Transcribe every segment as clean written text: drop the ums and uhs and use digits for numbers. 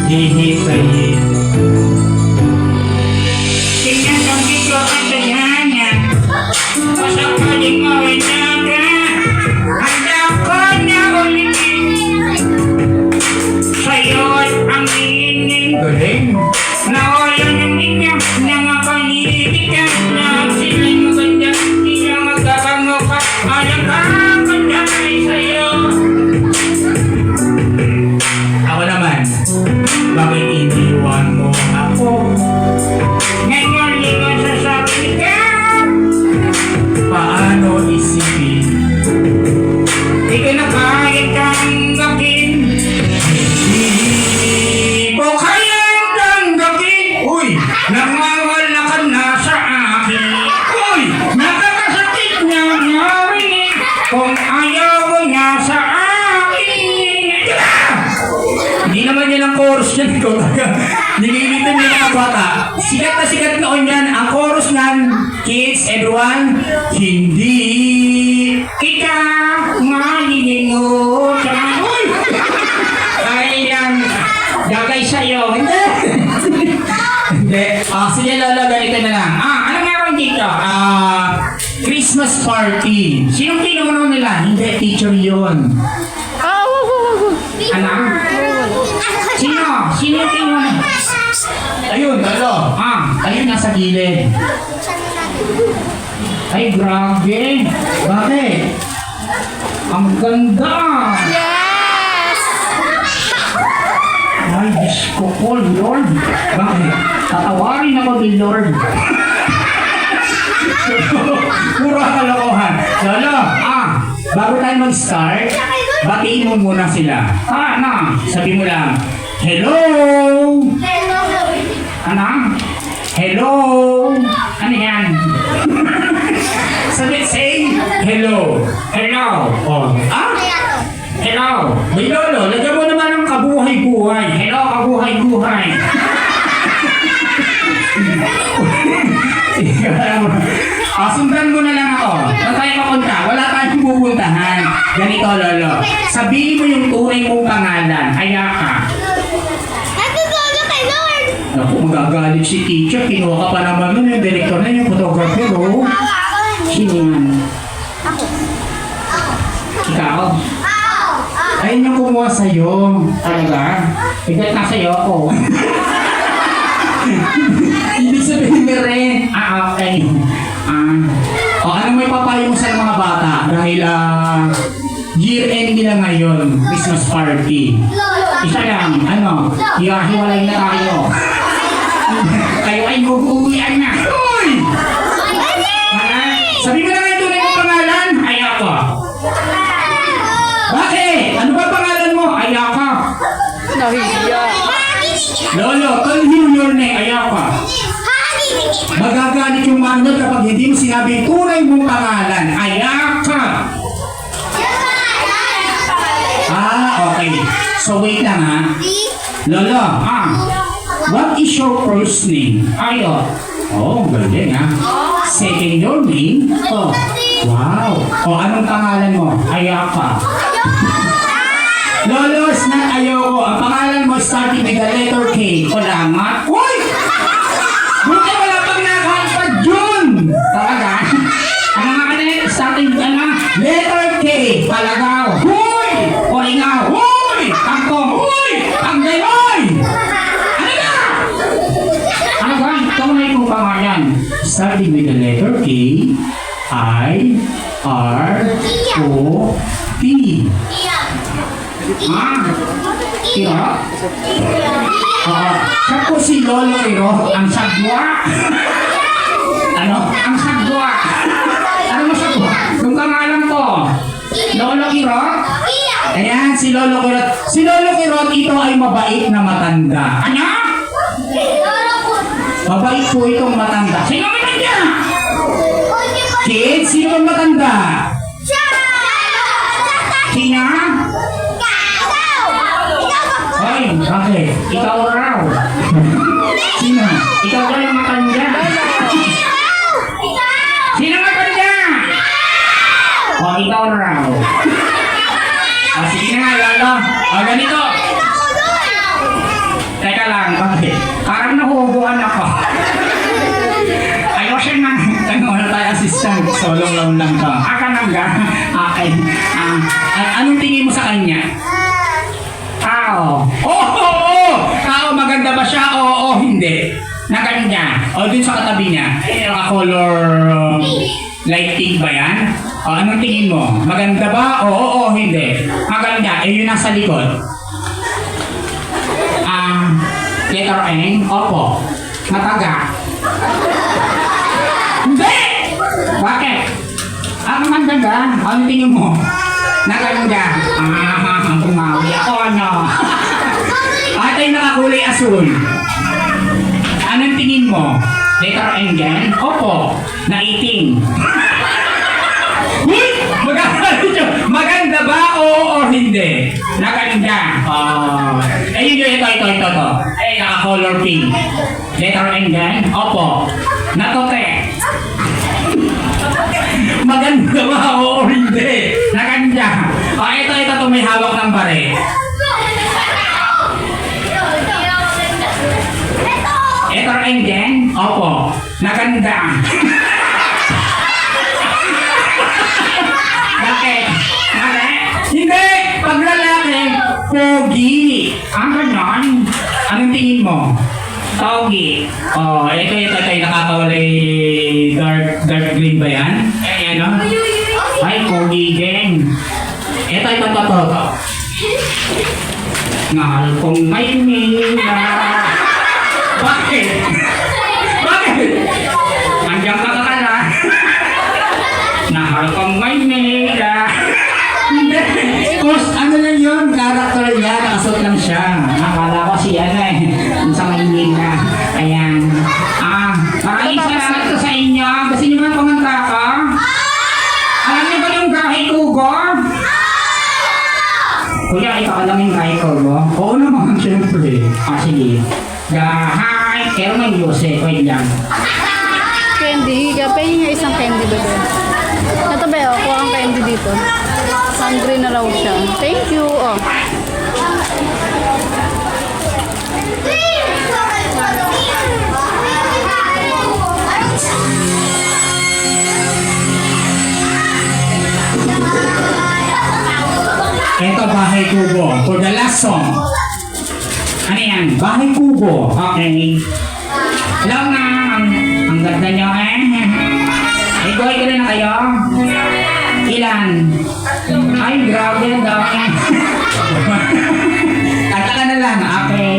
hihipayin. Tingnan kang dito ang dayanan. Masakaling mawinaga. Handa ko na ulitin. Sa'yo't ang hingin. Galing. Nawala ng inya. Nangakalibig ka. Na sila'y maganda. Di na magkabango ka. Alam ka magdamay sa'yo. Ako naman, bakit iniwan mo ako? Ngayon lingon sa sabi ka. Paano isipin? Di ko na kaya tanggapin. Di ko kaya tanggapin. Uy! Namawala ka na sa akin. Uy! Nakakasakit na narinig. Kung ayaw mo na sa akin. Hindi naman yan ang chorus yan. Ikaw talaga. Nililitin niya mga bata. Sikat na sikat noon yan. Ang chorus nan, kids, everyone, hindi. Kita malilimutan. Uy! Ay yan. Dagay sa'yo. Hindi. Hindi. Sige Lolo, ganito na lang. Ano meron dito? Christmas party. Sinong pinuno nila? Hindi, teacher yun. Ano? Sino? Sino yung pinuno? Ayun, Lolo. Ayun, nasa gilid. Ay, grabe. Bakit? Ang ganda. Yes! Ay, Diyos ko po, Lord. Bakit? Tatawarin ako ni Lord. Puro kalokohan. Lolo, bago tayo mag-start, batiin mo muna sila. Ano? Sabi mo lang, hello! Ano? Hello! Ano yan? Sabi, say, hello. Hello. Oh, Hello. may Lolo, lagyan mo naman ng kabuhay-buhay. Hello, kabuhay-buhay. Sundan mo na lang ako. Saan tayo papunta? Wala tayong pupuntahan. Ganito, Lolo. Sabihin mo yung tunay mong pangalan. Ayaka. Natutulog kay Lord! Naku, magagalit si teacher. Kinuha ka pa naman nun. Yung director na yung photographer, oh. Sino yan? Ikaw? Ayun yung kumuha sa'yo. Talaga? Bigat na sa'yo ako. Ibig sabihin ni Ren. Okay. O, ano may papayo mo sa mga bata? Dahil, year end nila ngayon. Christmas party. Isa lang. Ano? Hiwa-hiwalay na tayo. Kayo ay mag-uwian na. Uy! Sabi mo na nga yung tunay mong pangalan. Ayako. Bakit? Ano ba pangalan mo? Ayako. Nahiya. Lolo, tell him your name. Ayako. Magagalit yung manod kapag hindi mo sinabi yung tunay mong pangalan. Ayako. Okay. So wait lang ha. Lolo, what is your first name? Ayo. Oh, galing ha. Second your name? Oh, wow. Anong pangalan mo? Ayako. Lolo, is not ayoko. Ang pangalan mo starting with the letter K. Salamat. Uy! Buti wala pang nakakalpad yun! Talaga? Ano nga kanina? Starting ano? Letter K. Palagaw. Huy! Kolingaw. Huy! Kangkong. Huy! Ang ganoy! Ano na? Ano ba? Tunay kong pangalan. Starting with the letter K, I, R, O, T. Kiro? Siya po si Lolo Kiro. Ang sagwa. Ano? Ang sagwa. Ano mo sagwa? Yung pangalan ko. Lolo Kiro? Ayan, si Lolo Kirot. Si Lolo Kirot, ito ay mabait na matanda. Ano? Mabait po itong matanda. Sino matanda? Kids, sino ang matanda? Sino? Hoy, Bakit? ikaw raw. Sino? Ikaw raw yung matanda. Sino matanda? Ikaw raw. Sige na nga, Lolo. Ganito. solong round lang to. Aka nang ga. Okay. Anong tingin mo sa kanya? Tao. Tao, maganda ba siya? Oo, hindi. Naganda. O, dun sa katabi niya. Color light pink ba yan? O, anong tingin mo? Maganda ba? Oo, hindi. Maganda. Yun nasa likod. Letter N. Opo. Mataga. Hindi! Bakit? Ang maganda. Anong tingin mo? Naganda. Bumawi ako ano. Atay nakakulay asul. Anong tingin mo? Letter N din. Opo. Naiting. Uy! Maganda ba? Oo o hindi? Naganda. Ayun, ito. Naka-color pink. Letter N din. Opo. Natote. Maganda ba? Oo o hindi? Naganda. Ito may hawak ng bare. Letter N din. Opo. Naganda. Bakit? Hindi! Pag lalaki, pogi. Ang ganon. Anong tingin mo? Togi. Ito yung nakakawalay dark green ba yan? Ano? Ay, pogi din. Ito. Mahal kong Maynila. Bakit? Andiyan ka kakala. Mahal kong Maynila. Hindi. Ano lang yun? Character niya. Nakasuot lang siya. Akala ko si sa Maynila. Ayan. Maraming salamat ko sa inyo. Gusto niyo ba pumanta ka? Alam niyo ba yung gahe kugo? Kuya, ikaw alam yung gahe kugo? Oo naman, siyempre. Sige. Gahay. Pero may yose. Wait lang. Candy. Pahingin nga isang candy ba doon? Ito ba yun? Kuha kang candy dito. Hungry na raw siya. Thank you. Oh. Ito, Bahay Kubo. For the last song. Ano yan? Bahay Kubo. Okay. Hello ma'am. Ang ganda nyo Igoy ko rin na kayo? Ilan? Ay, grabe ang dami. Kata ka na lang. Okay.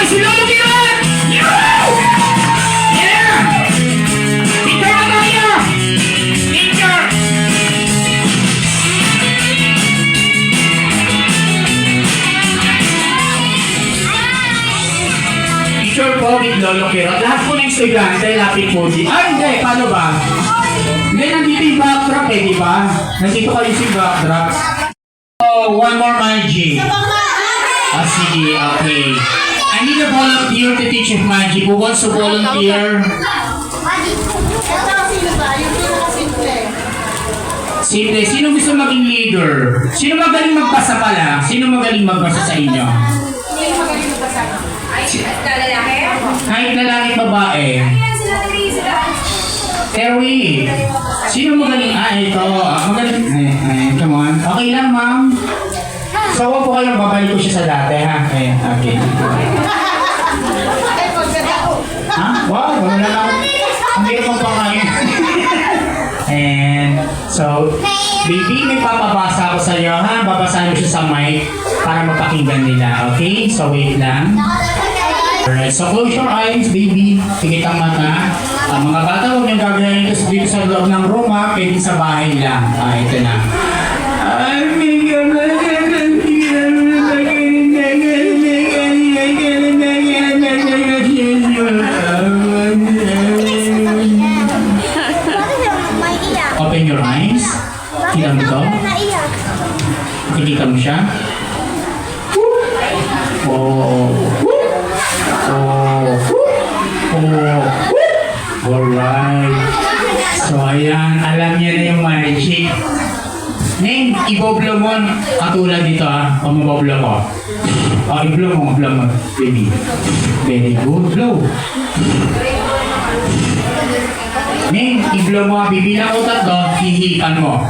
Si Lolo Kiran! Yeah! Picture na tayo! Picture! Picture po with Lolo Kiran. Lahat po ng estudyante, lapit po di. Hindi. Paano ba? Hindi, nandito yung backdrop di ba? Nandito kayo si backdrop. One more magic. Sige, okay. I need a volunteer to teach of magic. Who wants to volunteer? Simple. Sino gusto maging leader? Sino magaling magbasa pala? Sino magaling magbasa sa inyo? Kahit lalaki babae. Terry. Sino magaling? Ito. Magaling. Come on. Okay lang, ma'am. So, huwag po kayong babalik ko siya sa dati, ha? Ayan, okay. Ha? Wow, wala lang. Ang hirap ang pangkain. And, so, baby, may papabasa ako sa iyo, ha? Babasahin mo siya sa mic para mapakinggan nila, okay? So, wait lang. Alright, so close your eyes, baby. Tingit ang mata. Mga bata, huwag niyong gagawin ito dito sa loob ng room, ha? Pwede sa bahay lang. Ito na. Open your eyes. Kita mo to? Nakikita mo siya? Oh. Alright. So, ayan. Alam niya na yung magic. Neng, iboblo mo katulad dito, ha? O maboblo ko. I-blow mo, baby. Very good. Blow. Neng, i-blow mo, bibilang ko tatlo, hihikan mo.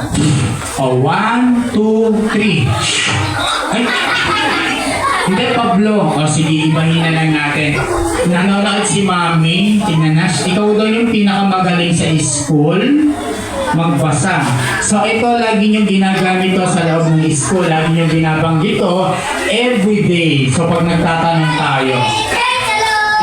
O, 1, 2, 3. Ay! Hindi pa blow. O sige, ibahin na lang natin. Nanonood si Mami. Tingnan na. Ikaw daw yung pinakamagaling sa school. Magbasa. So ito, lagi niyong ginagamit to sa loob ng school. Lagi niyong binabanggit to everyday. So pag nagtatanong tayo,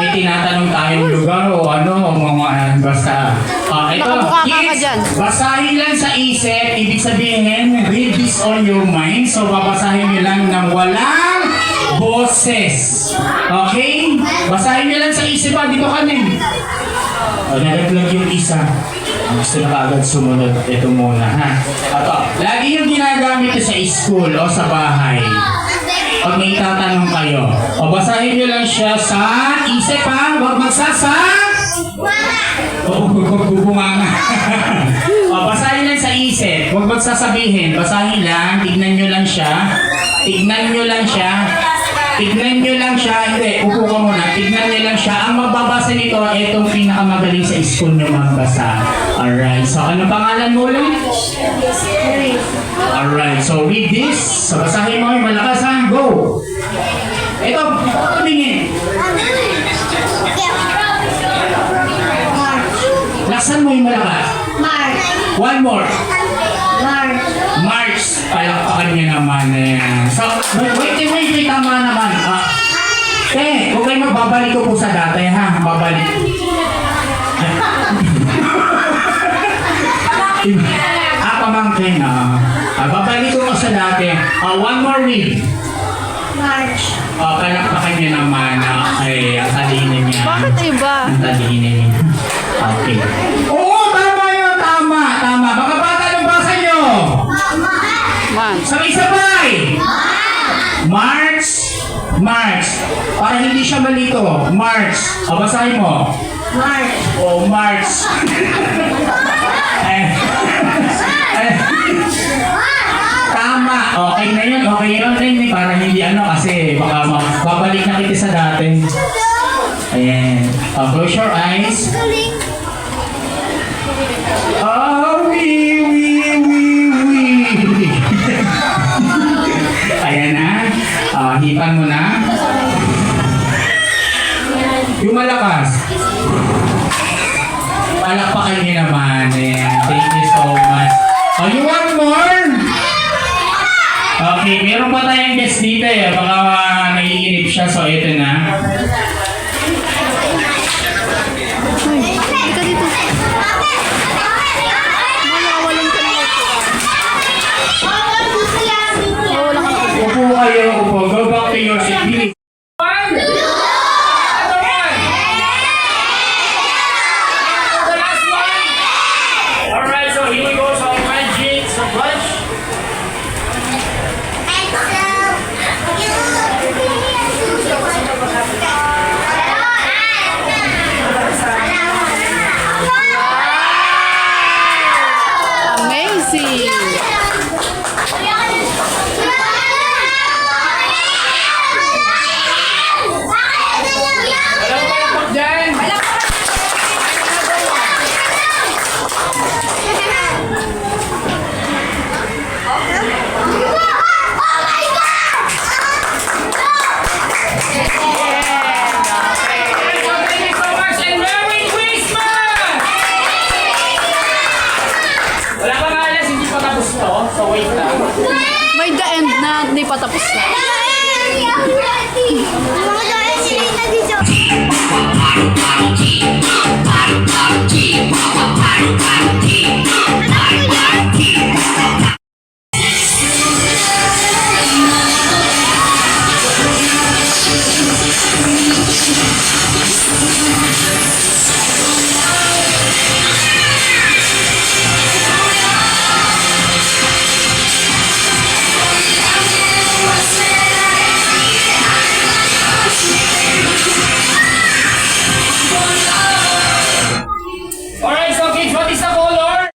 tinatanong tayong lugar o ano, mga basta. Ito, Nakabuka ka dyan. basahin lang sa isip. Ibig sabihin, read this on your mind. So babasahin niyo lang ng walang boses. Okay? Basahin niyo lang sa isip, ha? Dito ka din. Naraglag yung isa. Ang gusto na kaagad sumunod. Ito muna, ha? Ito. Lagi yung ginagamit sa school o sa bahay. Pag may tatanong kayo. O basahin niyo lang siya sa isip, ha? Huwag magsasa. Oo, magbubunganga. O basahin lang sa isip. Huwag magsasabihin. Basahin lang. Tignan niyo lang siya. Tignan niyo lang siya. Tignan nyo lang siya. Hindi, upo ka muna. Tignan nyo lang siya. Ang magbabasa nito, itong pinakamagaling sa school nyo magbasa. Alright. So, ano pangalan mo ulit? Alright. So, read this. So, basahin mo yung malakas, ha? Go! Ito, tumingin. Laksan mo yung malakas. One more. March. Palakpakan niya naman. So, wait, tama naman. Huwag kayo magbabalik ko po sa dati, ha? Babalik. Pamangkin, babalik ko sa dati. One more read. March. Palakpakan niya naman. Okay, ang talinin niya. Bakit iba? Ang talinin niya. Okay. Oo, tama yun. Tama. Mga bata, anong basa niyo? Man. Sabay-sabay! March. Para hindi siya malito. March. O, basahin mo. March. O, March. Tama. Okay na yun. Para hindi kasi baka babalik na kita sa dati. Ayan. Close your eyes. Ayan na. Hipan mo na. Yung malakas. Palakpakan niyo naman. Ayan. Thank you so much. You want more? Okay, meron pa tayong guest dito baka naiinip siya. So, ito na. Uy, ka dito. Mawawalan ka ng upuan. Mawawalan ka ng upuan. Upo kayo, upo. Go back to your seat. Bilis. The last one. Alright, so here we go. So, magic, some brush. Hindi pa tapos na. Alright, so kids, what is the color?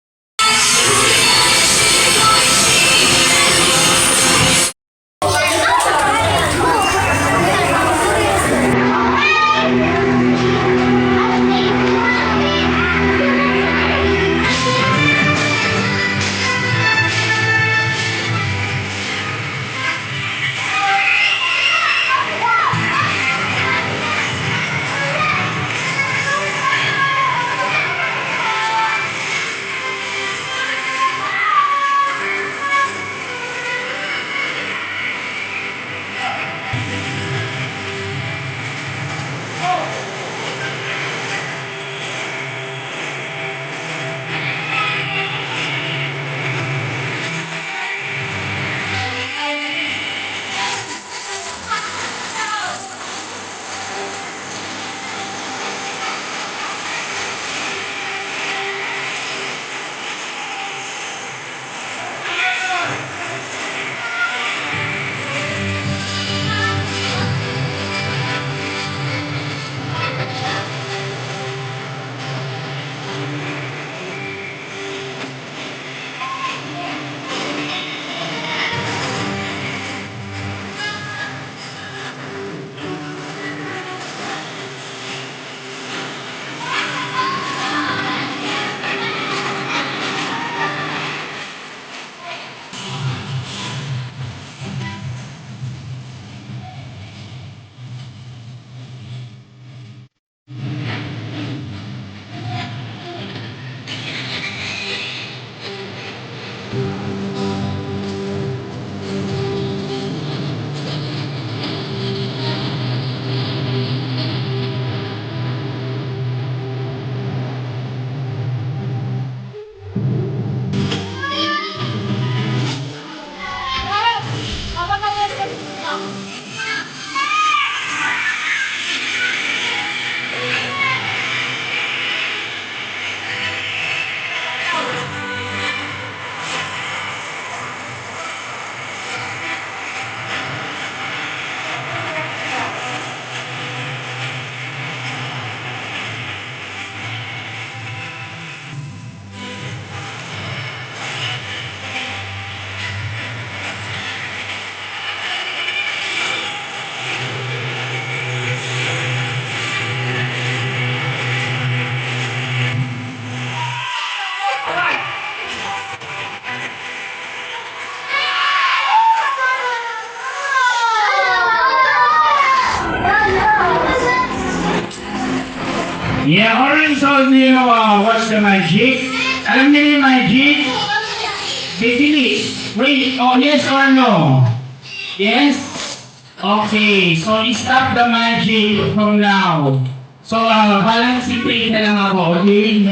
Yeah, alright, so do you know what's the magic? Alam niyo yung magic? Bibili. Wait, oh yes or no? Yes? Okay, so stop the magic from now. So, parang simple na lang ako, okay?